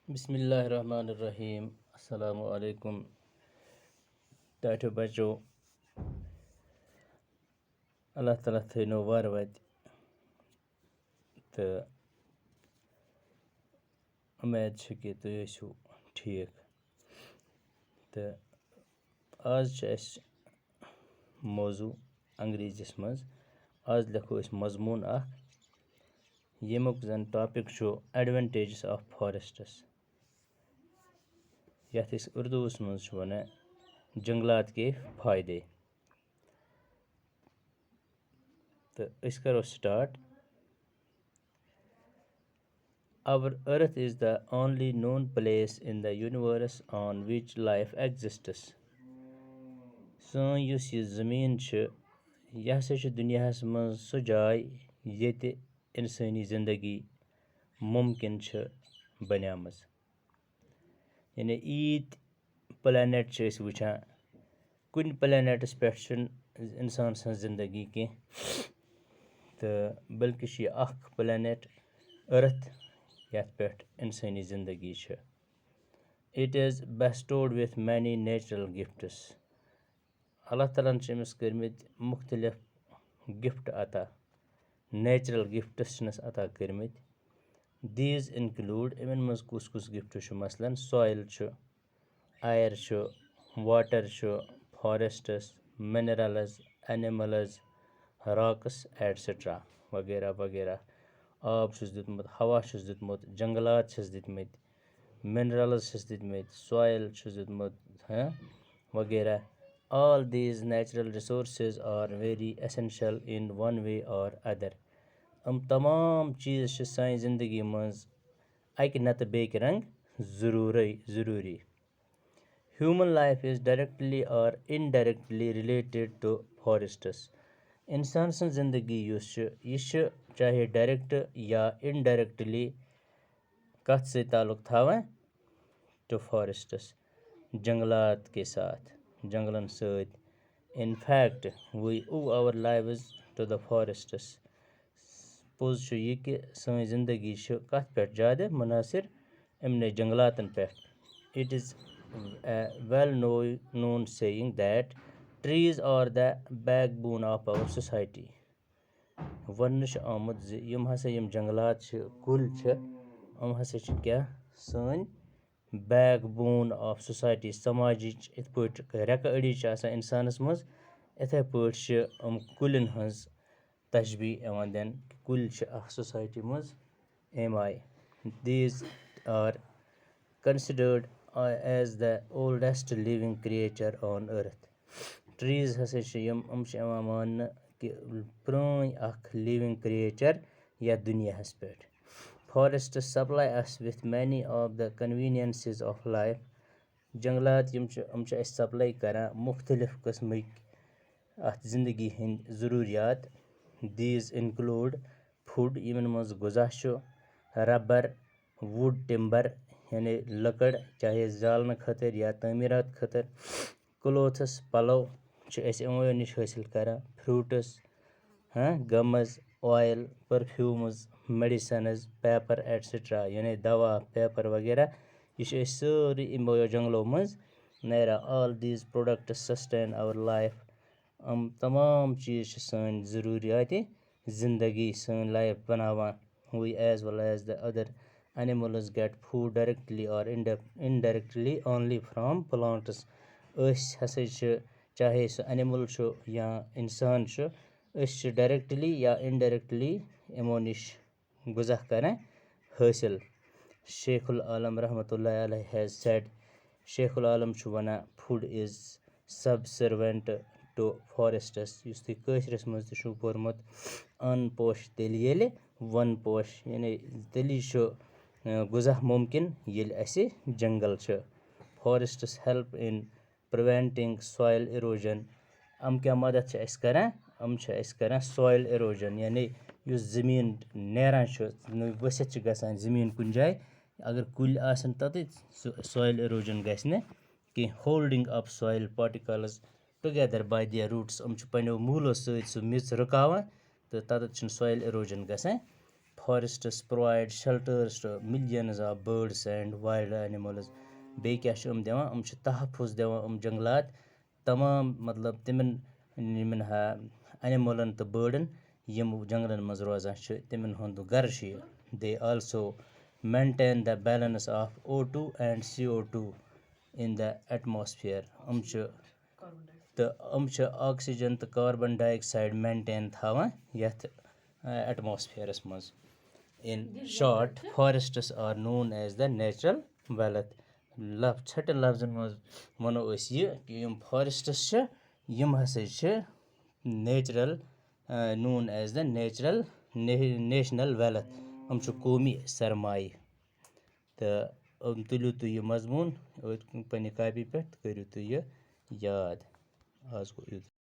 बिस्मिल्लाहिर्रहमानिर्रहीम। अस्सलामु अलैकुम टाठियो बच्चो। अल्लाह ताला थैनो वार वति तह उम्मीद छ कि तुम ٲسِو ٹھیٖک تہٕ آز چھِ اَسہِ موضوع انگریٖزیَس منٛز آز لیکھو أسۍ مضموٗن اکھ ییٚمیُک زن ٹاپِک چھُ ایڈوانٹیجز آف فارٮ۪سٹس یَتھ أسۍ اُردوٗوَس منٛز چھِ وَنان جنٛگلات کے فٲیدے تہٕ أسۍ کَرو start. Our earth is the only known place in the universe on which life exists. سٲنۍ یُس یہِ زٔمیٖن چھِ یہِ ہسا چھِ دُنیاہَس منٛز سۄ جاے ییٚتہِ اِنسٲنی زندگی مُمکِن چھِ بنیمٕژ. یعنی ییٖتۍ پٕلینٮ۪ٹ چھِ أسۍ وٕچھان کُنہِ پٕلینٮ۪ٹَس پٮ۪ٹھ چھُنہٕ اِنسان سٕنٛز زندگی کینٛہہ تہٕ بلکہِ چھِ یہِ اکھ پٕلینٮ۪ٹ أرٕتھ یَتھ پٮ۪ٹھ اِنسٲنی زندگی چھِ. It ease bestowed with many natural gifts. اللہ تعالیٰ ہن چھِ أمِس کٔرمٕتۍ مُختٔلِف گِفٹ عطا نیچرل گِفٹٕس چھِنَس عطا کٔرمٕتۍ. دیٖز اِنکٕلوٗڈ یِمن منٛز کُس کُس گِفٹ چھُ مثلاً سویِل چھُ اَیَر چھُ واٹر چھُ forests minerals animals rocks et cetera وغیرہ وغیرہ. آب چھُس دیُتمُت ہوا چھُس دیُتمُت جنٛگلات چھِس دِتمٕتۍ مِنرَلٕز چھِس دِتمٕتۍ سویِل چھُس دیُتمُت وغیرہ. All these natural resources are very essential in one way or other. یِم تمام چیٖز چھِ سانہِ زندگی منٛز اَکہِ نتہٕ بیٚکہِ رنٛگہٕ ضروٗری. Human life is directly or indirectly related to forests. اِنسان سٕنٛز زندگی یُس چھِ یہِ چھِ چاہے ڈایریکٹ یا اِنڈایریکٹلی کَتھ سۭتۍ تعلُق تھاوان ٹُو فارٮ۪سٹٕس جنٛگلات کے ساتھ جنٛگلن سۭتۍ. In fact we owe our lives to the forests. پوٚز چھُ یہِ کہِ سٲنۍ زندگی چھِ کَتھ پٮ۪ٹھ زیادٕ مُنٲثر یِمنٕے جنٛگلاتن پٮ۪ٹھ. It is a well known saying that trees are the backbone of our society. وَننہٕ چھُ آمُت زِ یِم ہسا یِم جنٛگلات چھِ کُلۍ چھِ یِم ہسا چھِ کیٛاہ سٲنۍ بیک بون آف سوسایٹی. سماجِچ یِتھ پٲٹھۍ رٮ۪کہٕ أڑِج چھِ آسان اِنسانَس منٛز یِتھَے پٲٹھۍ چھِ یِم کُلٮ۪ن ہٕنٛز تشبیٖح یِوان دِنہٕ. کُلۍ چھِ اکھ سوسایٹی منٛز اَمہِ آیہِ. These are considered as the oldest living creature on earth. ٹریٖز ہسا چھِ یِم چھِ یِوان ماننہٕ کہِ پرٛٲنۍ اکھ لِوِنٛگ کرٛیچر یَتھ دُنیاہَس پٮ۪ٹھ. Forests supply us with many of the conveniences of life. جنٛگلات یِم چھِ اَسہِ سپلاے کران مُختٔلِف قٕسمٕکۍ اَتھ زندگی ہٕنٛدۍ ضروٗریات. دیٖز اِنکٕلوٗڈ فُڈ یِمن منٛز غذا چھُ ربر وُڈ ٹِمبر یعنی لٔکٕر چاہے زالنہٕ خٲطرٕ یا تعمیٖرات خٲطرٕ. کلوتھٕس پَلو چھِ أسۍ یِموٕے نِش حٲصِل کران. Fruits گمٕز oil perfumes medicines paper et cetera یعنی دوا پیپر وغیرہ. یہِ چھِ أسۍ سٲرٕے یِموٕے جنٛگلو منٛز نیران. آل these products sustain over life. یِم تمام چیٖز چھِ سٲنۍ ضروٗریاتِ زندگی سٲنۍ لایف بناوان. We as well as the other animals get food directly or indirectly only from plants. أسۍ ہسا چھِ چاہے سُہ انِمٕل چھُ یا اِنسان چھُ أسۍ چھِ ڈایریکٹلی یا اِنڈایریکٹلی یِمو نِش غذا کران حٲصِل. شیخ العالم رحمتہ اللہ علیہ ہیز سیڈ. شیخ العالم چھُ وَنان فُڈ اِز سبسٔروینٹ ٹُو فارٮ۪سٹٕس. یُس تُہۍ کٲشرِس منٛز تہِ چھُو پوٚرمُت اَن پوش تیٚلہِ ییٚلہِ وَن پوش یعنی تیٚلی چھُ غذا مُمکِن ییٚلہِ اَسہِ جنٛگل چھِ. Forests help in preventing soil erosion. یِم کیٛاہ مدد چھِ اَسہِ کران یِم چھِ اَسہِ کران سویِل اِروجن یعنی یُس زٔمیٖن نیران چھُ ؤسِتھ چھِ گژھان زٔمیٖن کُنہِ جایہِ اگر کُلۍ آسن تَتٮ۪تھ سُہ سویِل اِروجن گژھِ نہٕ کینٛہہ. Holding up soil particles together by their roots. یِم چھِ پنٛنیو موٗلو سۭتۍ سُہ میٚژ رُکاوان تہٕ تَتٮ۪تھ چھِنہٕ سویِل اِروجن گژھان. forests provide shelters to millions of birds and wild animals. بیٚیہِ کیٛاہ چھِ یِم دِوان یِم چھِ تحفظ دِوان یِم جنٛگلات تمام مطلب تِمَن یِمَن اَنِمٕلَن تہٕ بٲڈَن یِم جنٛگلَن منٛز روزان چھِ تِمَن ہُنٛد گَرٕ چھِ یہِ they also maintain the balance of O2 and CO2 in the atmosphere تہٕ یِم چھِ آکسیجن تہٕ کاربن ڈاے آکسایڈ مینٹین تھاوان یَتھ ایٹماسفِیَرَس منٛز in short forests are known as the natural wealth ژھٹٮ۪ن لفظن منٛز وَنو أسۍ یہِ کہِ یِم فارٮ۪سٹٕس چھِ یِم ہَسا چھِ نیچرَل نون as the natural national wealth یِم چھِ قومی سرمایہِ تہٕ تُلِو تُہۍ یہِ مضموٗن پنٛنہِ کاپی پٮ۪ٹھ تہٕ کٔرِو تُہۍ یہِ یاد آز گوٚو یُتُے